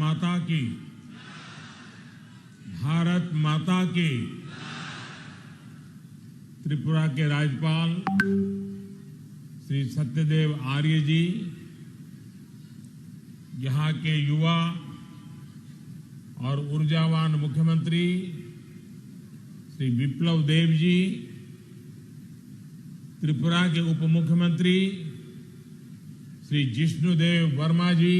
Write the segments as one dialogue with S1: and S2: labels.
S1: माता की, भारत माता की। त्रिपुरा के राज्यपाल श्री सत्यदेव आर्य जी, यहाँ के युवा और ऊर्जावान मुख्यमंत्री श्री विप्लव देव जी, त्रिपुरा के उप मुख्यमंत्री श्री जिष्णुदेव वर्मा जी,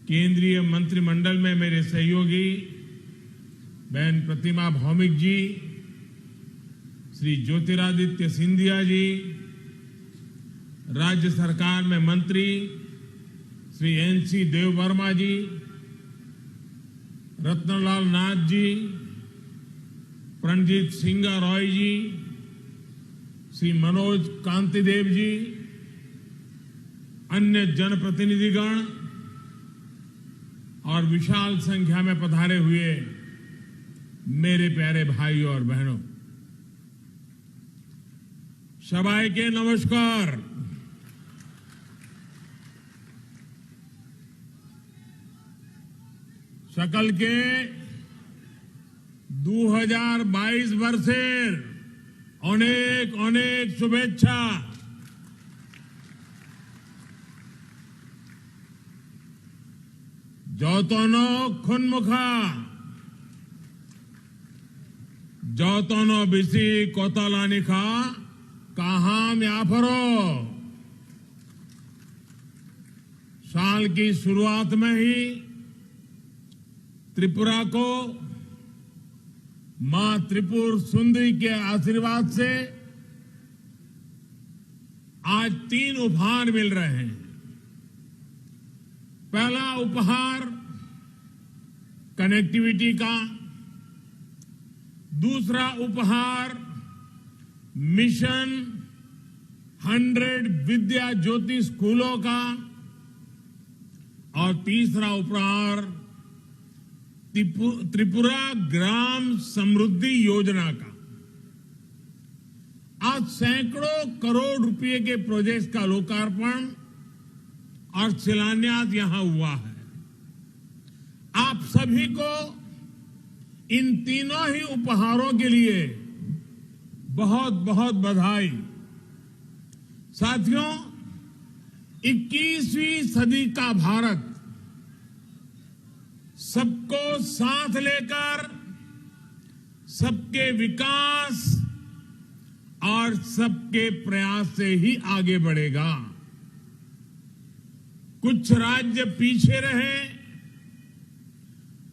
S1: केंद्रीय मंत्रिमंडल में मेरे सहयोगी बहन प्रतिमा भौमिक जी, श्री ज्योतिरादित्य सिंधिया जी, राज्य सरकार में मंत्री श्री एनसी देव वर्मा जी, रत्नलाल नाथ जी, प्रणजीत सिंह रॉय जी, श्री मनोज कांतिदेव जी, अन्य जनप्रतिनिधिगण और विशाल संख्या में पधारे हुए मेरे प्यारे भाइयों और बहनों, सबाई के नमस्कार। सकल के 2022 वर्षेर अनेक अनेक शुभेच्छा। যতনো খুনমুখা, যতনো বেশি কতলানিখা কাহাম याफरो। साल की शुरुआत में ही त्रिपुरा को मां त्रिपुर सुंदरी के आशीर्वाद से आज 3 उपहार मिल रहे हैं। पहला उपहार कनेक्टिविटी का, दूसरा उपहार मिशन 100 विद्या ज्योति स्कूलों का और तीसरा उपहार त्रिपुरा ग्राम समृद्धि योजना का। आज सैकड़ों करोड़ रुपए के प्रोजेक्ट का लोकार्पण और शिलान्यास यहां हुआ है। आप सभी को इन तीनों ही उपहारों के लिए बहुत बहुत बधाई। साथियों, 21वीं सदी का भारत सबको साथ लेकर सबके विकास और सबके प्रयास से ही आगे बढ़ेगा। कुछ राज्य पीछे रहे,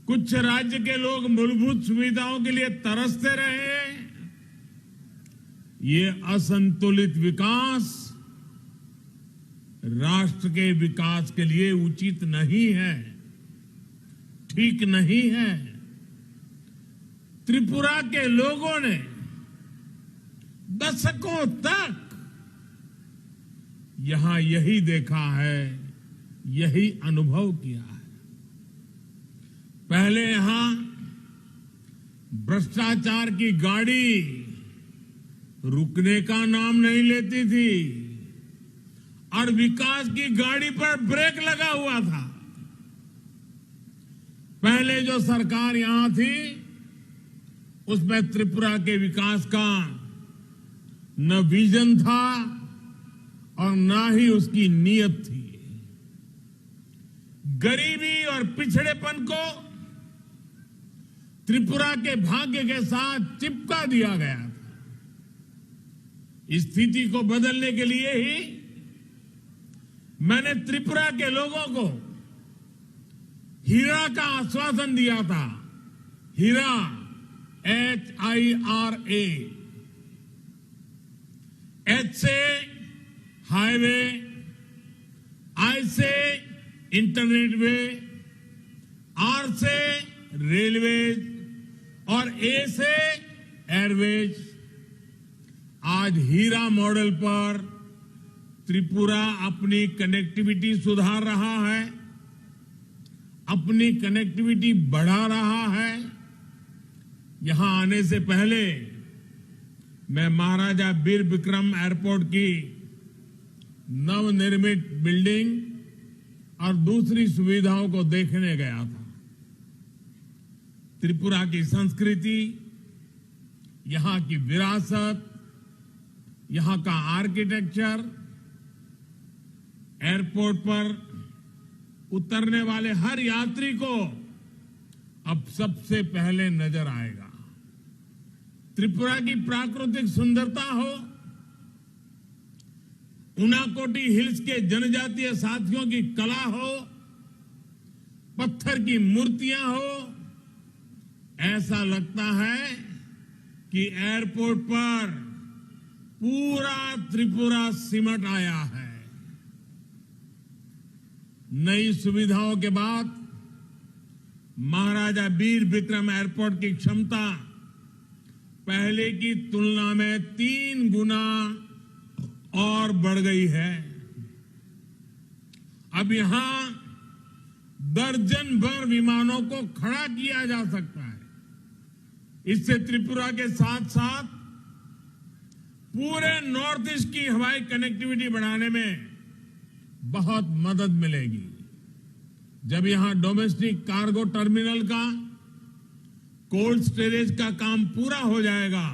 S1: कुछ राज्य के लोग मूलभूत सुविधाओं के लिए तरसते रहे। ये असंतुलित विकास राष्ट्र के विकास के लिए उचित नहीं है, ठीक नहीं है। त्रिपुरा के लोगों ने दशकों तक यहां यही देखा है, यही अनुभव किया है। पहले यहां भ्रष्टाचार की गाड़ी रुकने का नाम नहीं लेती थी और विकास की गाड़ी पर ब्रेक लगा हुआ था। पहले जो सरकार यहां थी उसमें त्रिपुरा के विकास का न विजन था और न ही उसकी नीयत थी। गरीबी और पिछड़ेपन को त्रिपुरा के भाग्य के साथ चिपका दिया गया था। इस स्थिति को बदलने के लिए ही मैंने त्रिपुरा के लोगों को हीरा का आश्वासन दिया था। हीरा, HIRA। H से हाईवे, I से इंटरनेट वे, R से रेलवेज और A से एयरवेज। आज हीरा मॉडल पर त्रिपुरा अपनी कनेक्टिविटी सुधार रहा है, अपनी कनेक्टिविटी बढ़ा रहा है। यहां आने से पहले मैं महाराजा वीर विक्रम एयरपोर्ट की नवनिर्मित बिल्डिंग और दूसरी सुविधाओं को देखने गया था। त्रिपुरा की संस्कृति, यहां की विरासत, यहां का आर्किटेक्चर, एयरपोर्ट पर उतरने वाले हर यात्री को अब सबसे पहले नजर आएगा। त्रिपुरा की प्राकृतिक सुंदरता हो, उनाकोटी हिल्स के जनजातीय साथियों की कला हो, पत्थर की मूर्तियां हो, ऐसा लगता है कि एयरपोर्ट पर पूरा त्रिपुरा सिमट आया है। नई सुविधाओं के बाद महाराजा वीर विक्रम एयरपोर्ट की क्षमता पहले की तुलना में 3 गुना और बढ़ गई है। अब यहां दर्जन भर विमानों को खड़ा किया जा सकता है। इससे त्रिपुरा के साथ साथ पूरे नॉर्थ ईस्ट की हवाई कनेक्टिविटी बढ़ाने में बहुत मदद मिलेगी। जब यहां डोमेस्टिक कार्गो टर्मिनल का, कोल्ड स्टोरेज का काम पूरा हो जाएगा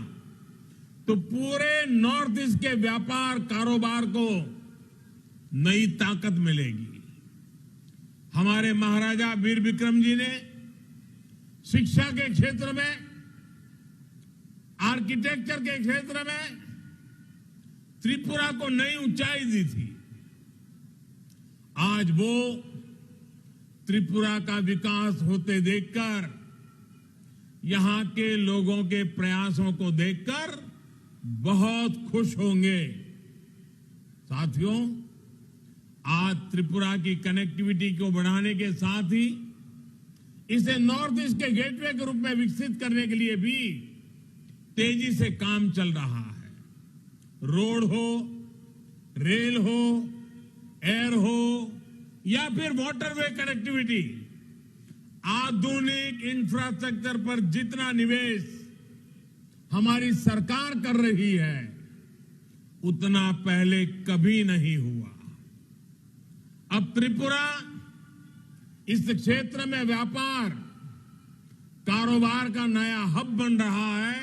S1: तो पूरे नॉर्थ ईस्ट के व्यापार कारोबार को नई ताकत मिलेगी। हमारे महाराजा वीर विक्रम जी ने शिक्षा के क्षेत्र में, आर्किटेक्चर के क्षेत्र में त्रिपुरा को नई ऊंचाई दी थी। आज वो त्रिपुरा का विकास होते देखकर, यहां के लोगों के प्रयासों को देखकर बहुत खुश होंगे। साथियों, आज त्रिपुरा की कनेक्टिविटी को बढ़ाने के साथ ही इसे नॉर्थ ईस्ट के गेटवे के रूप में विकसित करने के लिए भी तेजी से काम चल रहा है। रोड हो, रेल हो, एयर हो या फिर वाटरवे कनेक्टिविटी, आधुनिक इंफ्रास्ट्रक्चर पर जितना निवेश हमारी सरकार कर रही है उतना पहले कभी नहीं हुआ। अब त्रिपुरा इस क्षेत्र में व्यापार कारोबार का नया हब बन रहा है,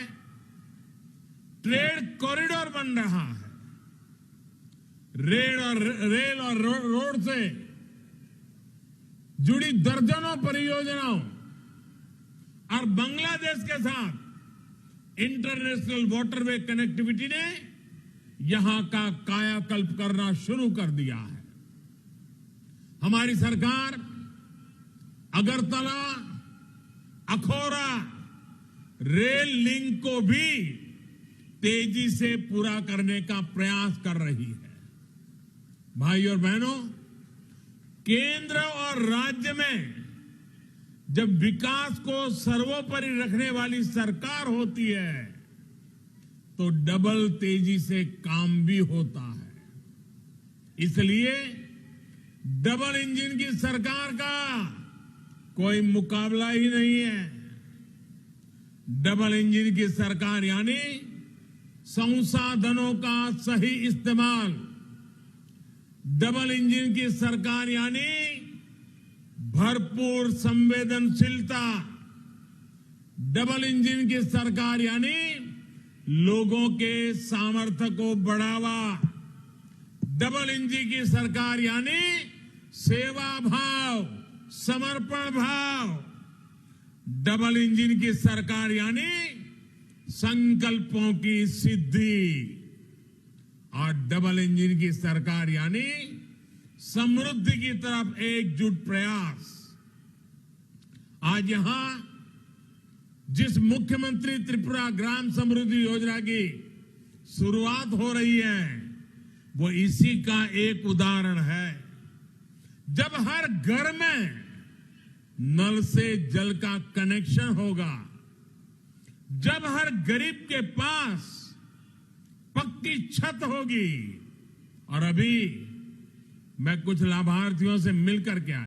S1: ट्रेड कॉरिडोर बन रहा है। रेल और रोड से जुड़ी दर्जनों परियोजनाओं और बांग्लादेश के साथ इंटरनेशनल वाटरवे कनेक्टिविटी ने यहां का कायाकल्प करना शुरू कर दिया है। हमारी सरकार अगरतला, अखौरा रेल लिंक को भी तेजी से पूरा करने का प्रयास कर रही है। भाई और बहनों, केंद्र और राज्य में जब विकास को सर्वोपरि रखने वाली सरकार होती है तो डबल तेजी से काम भी होता है। इसलिए डबल इंजन की सरकार का कोई मुकाबला ही नहीं है। डबल इंजन की सरकार यानी संसाधनों का सही इस्तेमाल, डबल इंजन की सरकार यानी भरपूर संवेदनशीलता, डबल इंजन की सरकार यानी लोगों के सामर्थ्य को बढ़ावा, डबल इंजन की सरकार यानी सेवा भाव, समर्पण भाव, डबल इंजन की सरकार यानी संकल्पों की सिद्धि और डबल इंजन की सरकार यानी समृद्धि की तरफ एकजुट प्रयास। आज यहां जिस मुख्यमंत्री त्रिपुरा ग्राम समृद्धि योजना की शुरुआत हो रही है वो इसी का एक उदाहरण है। जब हर घर में नल से जल का कनेक्शन होगा, जब हर गरीब के पास पक्की छत होगी, और अभी मैं कुछ लाभार्थियों से मिलकर के आया,